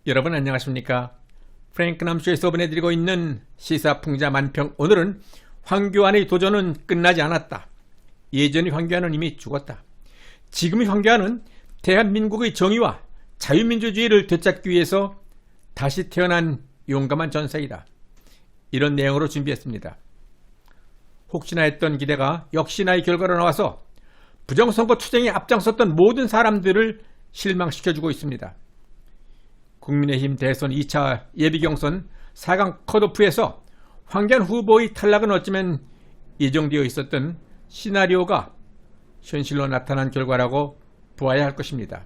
여러분 안녕하십니까? 프랭크 남쇼에서 보내드리고 있는 시사풍자 만평. 오늘은 황교안의 도전은 끝나지 않았다. 예전의 황교안은 이미 죽었다. 지금의 황교안은 대한민국의 정의와 자유민주주의를 되찾기 위해서 다시 태어난 용감한 전사이다. 이런 내용으로 준비했습니다. 혹시나 했던 기대가 역시나 이 결과로 나와서 부정선거 투쟁에 앞장섰던 모든 사람들을 실망시켜주고 있습니다. 국민의힘 대선 2차 예비경선 4강 컷오프에서 황교안 후보의 탈락은 어쩌면 예정되어 있었던 시나리오가 현실로 나타난 결과라고 보아야 할 것입니다.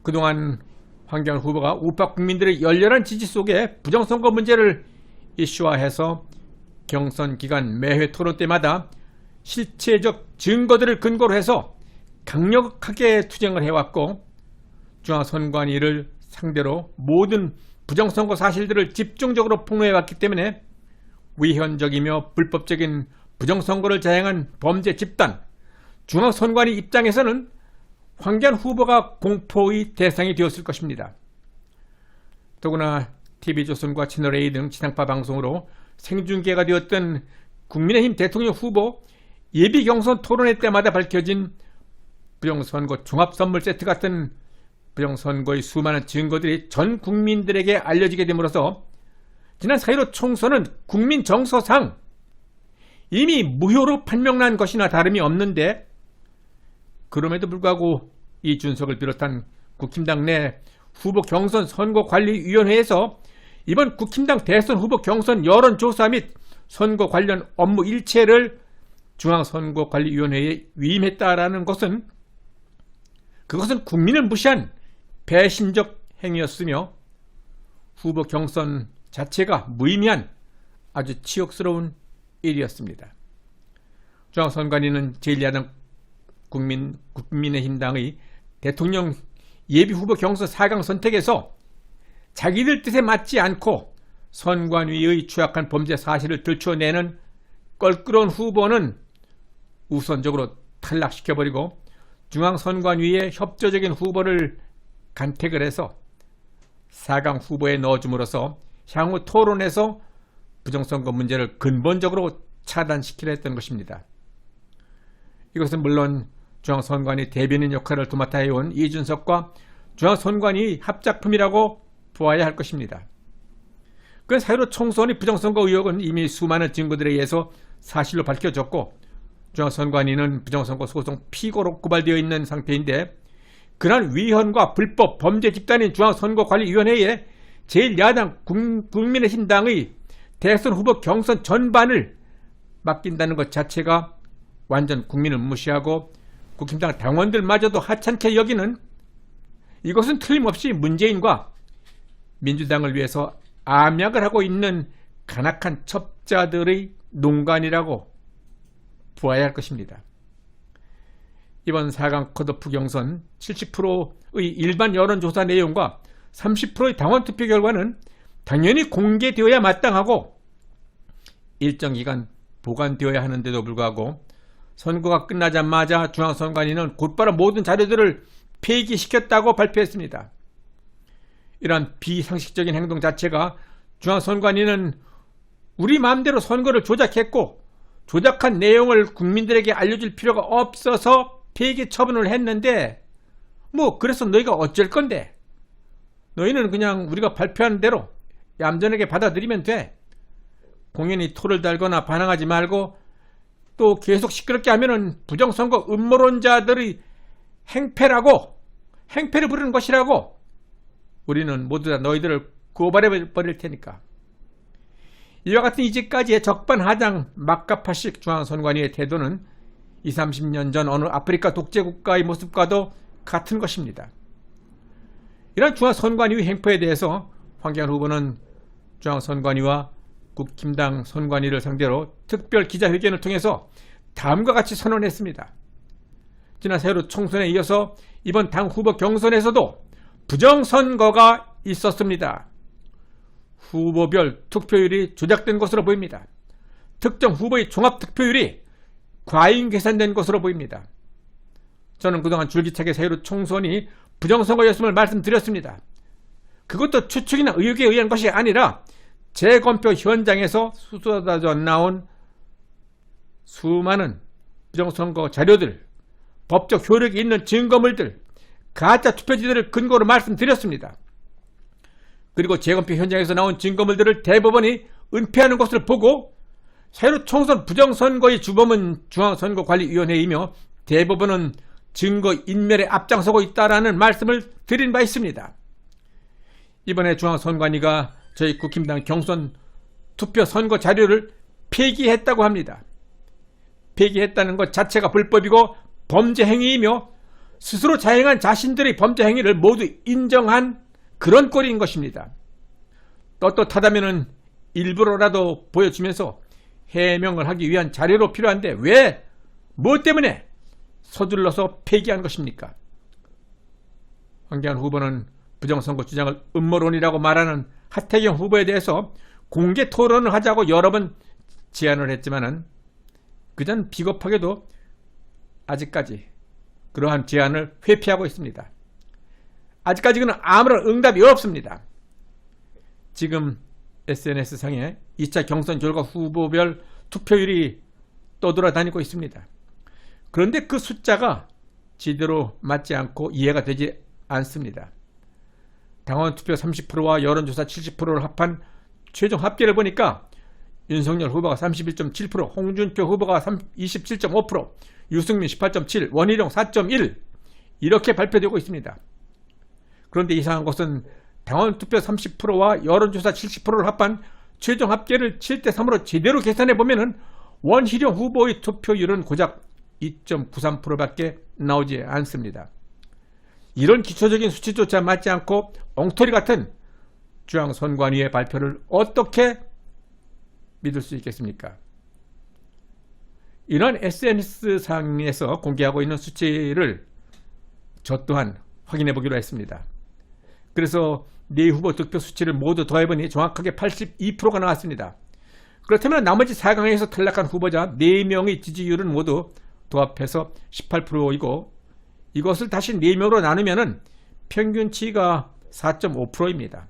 그동안 황교안 후보가 우파 국민들의 열렬한 지지 속에 부정선거 문제를 이슈화해서 경선 기간 매회 토론 때마다 실체적 증거들을 근거로 해서 강력하게 투쟁을 해왔고, 중앙선관위를 상대로 모든 부정선거 사실들을 집중적으로 폭로해왔기 때문에 위헌적이며 불법적인 부정선거를 자행한 범죄 집단 중앙선관위 입장에서는 황교안 후보가 공포의 대상이 되었을 것입니다. 더구나 TV조선과 채널A 등 지상파 방송으로 생중계가 되었던 국민의힘 대통령 후보 예비경선 토론회 때마다 밝혀진 부정선거 종합선물 세트 같은 부정선거의 수많은 증거들이 전 국민들에게 알려지게 됨으로써 지난 4.15 총선은 국민 정서상 이미 무효로 판명난 것이나 다름이 없는데, 그럼에도 불구하고 이준석을 비롯한 국힘당 내 후보 경선 선거관리위원회에서 이번 국힘당 대선 후보 경선 여론조사 및 선거 관련 업무 일체를 중앙선거관리위원회에 위임했다라는 것은, 그것은 국민을 무시한 배신적 행위였으며 후보 경선 자체가 무의미한 아주 치욕스러운 일이었습니다. 중앙선관위는 제1야당 국민의힘당의 대통령 예비후보 경선 4강 선택에서 자기들 뜻에 맞지 않고 선관위의 추악한 범죄 사실을 들춰내는 껄끄러운 후보는 우선적으로 탈락시켜버리고 중앙선관위의 협조적인 후보를 간택을 해서 4강 후보에 넣어줌으로써 향후 토론에서 부정선거 문제를 근본적으로 차단시키려 했던 것입니다. 이것은 물론 중앙선관위 대변인 역할을 도맡아 해온 이준석과 중앙선관위 합작품이라고 보아야 할 것입니다. 그 4.15 총선의 부정선거 의혹은 이미 수많은 증거들에 의해서 사실로 밝혀졌고, 중앙선관위는 부정선거 소송 피고로 고발되어 있는 상태인데, 그러한 위헌과 불법 범죄 집단인 중앙선거관리위원회에 제1야당 국민의힘당의 대선 후보 경선 전반을 맡긴다는 것 자체가 완전 국민을 무시하고 국힘당 당원들마저도 하찮게 여기는, 이것은 틀림없이 문재인과 민주당을 위해서 암약을 하고 있는 간악한 첩자들의 농간이라고 보아야 할 것입니다. 이번 4강 컷오프 경선 70%의 일반 여론조사 내용과 30%의 당원투표 결과는 당연히 공개되어야 마땅하고 일정 기간 보관되어야 하는데도 불구하고 선거가 끝나자마자 중앙선관위는 곧바로 모든 자료들을 폐기시켰다고 발표했습니다. 이러한 비상식적인 행동 자체가 중앙선관위는 우리 마음대로 선거를 조작했고 조작한 내용을 국민들에게 알려줄 필요가 없어서 폐기 처분을 했는데, 그래서 너희가 어쩔 건데, 너희는 그냥 우리가 발표하는 대로 얌전하게 받아들이면 돼. 공연히 토를 달거나 반항하지 말고 또 계속 시끄럽게 하면은 부정선거 음모론자들의 행패를 부르는 것이라고, 우리는 모두 다 너희들을 고발해 버릴 테니까. 이와 같은 이제까지의 적반하장 막가파식 중앙선관위의 태도는 20-30년 전 어느 아프리카 독재국가의 모습과도 같은 것입니다. 이런 중앙선관위 행포에 대해서 황교안 후보는 중앙선관위와 국힘당 선관위를 상대로 특별 기자회견을 통해서 다음과 같이 선언했습니다. 지난 4.15 총선에 이어서 이번 당 후보 경선에서도 부정선거가 있었습니다. 후보별 투표율이 조작된 것으로 보입니다. 특정 후보의 종합투표율이 과잉 계산된 것으로 보입니다. 저는 그동안 줄기차게 4.15 총선이 부정선거였음을 말씀드렸습니다. 그것도 추측이나 의혹에 의한 것이 아니라 재검표 현장에서 쏟아져 나온 수많은 부정선거 자료들, 법적 효력이 있는 증거물들, 가짜 투표지들을 근거로 말씀드렸습니다. 그리고 재검표 현장에서 나온 증거물들을 대법원이 은폐하는 것을 보고 새로 총선 부정선거의 주범은 중앙선거관리위원회이며 대법원은 증거 인멸에 앞장서고 있다라는 말씀을 드린 바 있습니다. 이번에 중앙선관위가 저희 국힘당 경선 투표 선거 자료를 폐기했다고 합니다. 폐기했다는 것 자체가 불법이고 범죄 행위이며 스스로 자행한 자신들의 범죄 행위를 모두 인정한 그런 꼴인 것입니다. 떳떳하다면 일부러라도 보여주면서 해명을 하기 위한 자료로 필요한데 왜, 뭐 때문에 서둘러서 폐기한 것입니까? 황교안 후보는 부정선거 주장을 음모론이라고 말하는 하태경 후보에 대해서 공개 토론을 하자고 여러 번 제안을 했지만은 그전 비겁하게도 아직까지 그러한 제안을 회피하고 있습니다. 아직까지 그는 아무런 응답이 없습니다. 지금 SNS상에 2차 경선 결과 후보별 투표율이 떠돌아다니고 있습니다. 그런데 그 숫자가 제대로 맞지 않고 이해가 되지 않습니다. 당원 투표 30%와 여론조사 70%를 합한 최종 합계를 보니까 윤석열 후보가 31.7%, 홍준표 후보가 27.5%, 유승민 18.7%, 원희룡 4.1% 이렇게 발표되고 있습니다. 그런데 이상한 것은 당원 투표 30%와 여론조사 70%를 합한 최종 합계를 7대3으로 제대로 계산해 보면은 원희룡 후보의 투표율은 고작 2.93%밖에 나오지 않습니다. 이런 기초적인 수치조차 맞지 않고 엉터리 같은 중앙선관위의 발표를 어떻게 믿을 수 있겠습니까? 이런 SNS상에서 공개하고 있는 수치를 저 또한 확인해 보기로 했습니다. 그래서 네 후보 득표 수치를 모두 더해보니 정확하게 82%가 나왔습니다. 그렇다면 나머지 4강에서 탈락한 후보자 4명의 지지율은 모두 도합해서 18%이고 이것을 다시 4명으로 나누면 평균치가 4.5%입니다.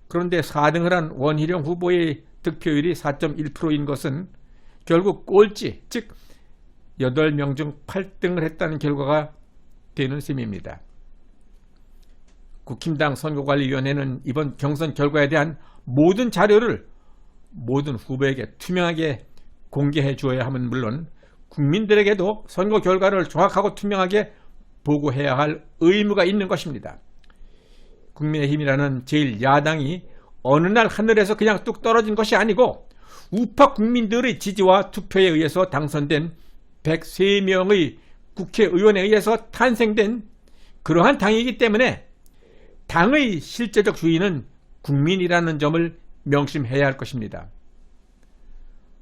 그런데 4등을 한 원희룡 후보의 득표율이 4.1%인 것은 결국 꼴찌, 즉 8명 중 8등을 했다는 결과가 되는 셈입니다. 국힘당 선거관리위원회는 이번 경선 결과에 대한 모든 자료를 모든 후보에게 투명하게 공개해 주어야 함은 물론 국민들에게도 선거 결과를 정확하고 투명하게 보고해야 할 의무가 있는 것입니다. 국민의힘이라는 제1야당이 어느 날 하늘에서 그냥 뚝 떨어진 것이 아니고 우파 국민들의 지지와 투표에 의해서 당선된 103명의 국회의원에 의해서 탄생된 그러한 당이기 때문에 당의 실제적 주인은 국민이라는 점을 명심해야 할 것입니다.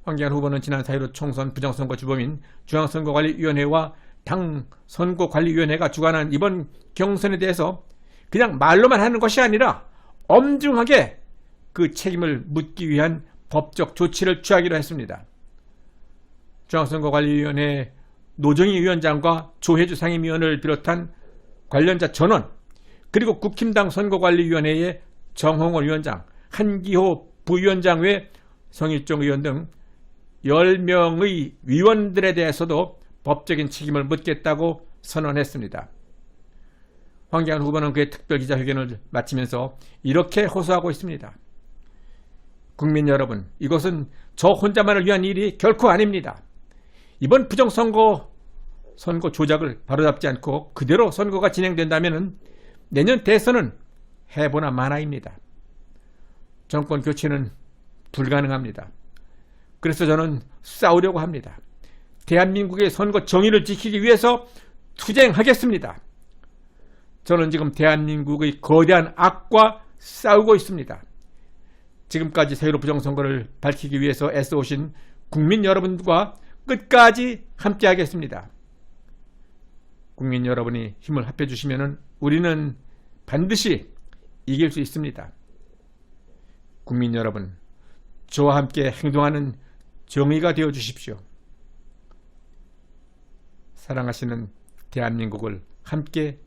황교안 후보는 지난 4.15 총선 부정선거 주범인 중앙선거관리위원회와 당 선거관리위원회가 주관한 이번 경선에 대해서 그냥 말로만 하는 것이 아니라 엄중하게 그 책임을 묻기 위한 법적 조치를 취하기로 했습니다. 중앙선거관리위원회 노정희 위원장과 조혜주 상임위원을 비롯한 관련자 전원, 그리고 국힘당 선거관리위원회의 정홍원 위원장, 한기호 부위원장 외 성일종 의원 등 10명의 위원들에 대해서도 법적인 책임을 묻겠다고 선언했습니다. 황교안 후보는 그의 특별기자회견을 마치면서 이렇게 호소하고 있습니다. 국민 여러분, 이것은 저 혼자만을 위한 일이 결코 아닙니다. 이번 부정선거 조작을 바로잡지 않고 그대로 선거가 진행된다면 내년 대선은 해보나 마나입니다. 정권 교체는 불가능합니다. 그래서 저는 싸우려고 합니다. 대한민국의 선거 정의를 지키기 위해서 투쟁하겠습니다. 저는 지금 대한민국의 거대한 악과 싸우고 있습니다. 지금까지 세월호 부정선거를 밝히기 위해서 애써오신 국민 여러분과 끝까지 함께하겠습니다. 국민 여러분이 힘을 합해주시면 우리는 반드시 이길 수 있습니다. 국민 여러분, 저와 함께 행동하는 정의가 되어 주십시오. 사랑하시는 대한민국을 함께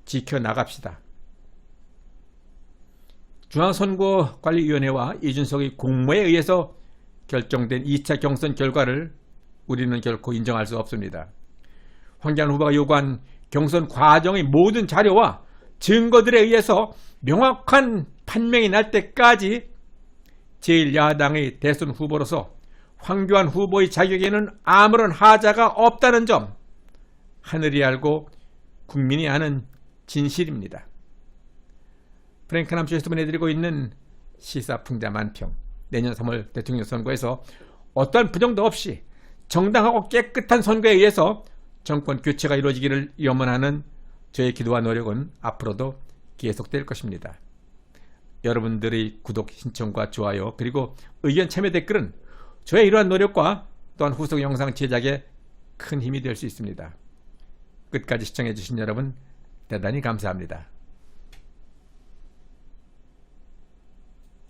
지켜나갑시다. 중앙선거관리위원회와 이준석의 공모에 의해서 결정된 2차 경선 결과를 우리는 결코 인정할 수 없습니다. 황교안 후보가 요구한 경선 과정의 모든 자료와 증거들에 의해서 명확한 판명이 날 때까지 제1야당의 대선 후보로서 황교안 후보의 자격에는 아무런 하자가 없다는 점, 하늘이 알고 국민이 아는 진실입니다. 프랭크남쇼에서 보내드리고 있는 시사풍자 만평, 내년 3월 대통령 선거에서 어떠한 부정도 없이 정당하고 깨끗한 선거에 의해서 정권 교체가 이루어지기를 염원하는 저의 기도와 노력은 앞으로도 계속될 것입니다. 여러분들의 구독, 신청과 좋아요, 그리고 의견 참여 댓글은 저의 이러한 노력과 또한 후속 영상 제작에 큰 힘이 될 수 있습니다. 끝까지 시청해주신 여러분 대단히 감사합니다.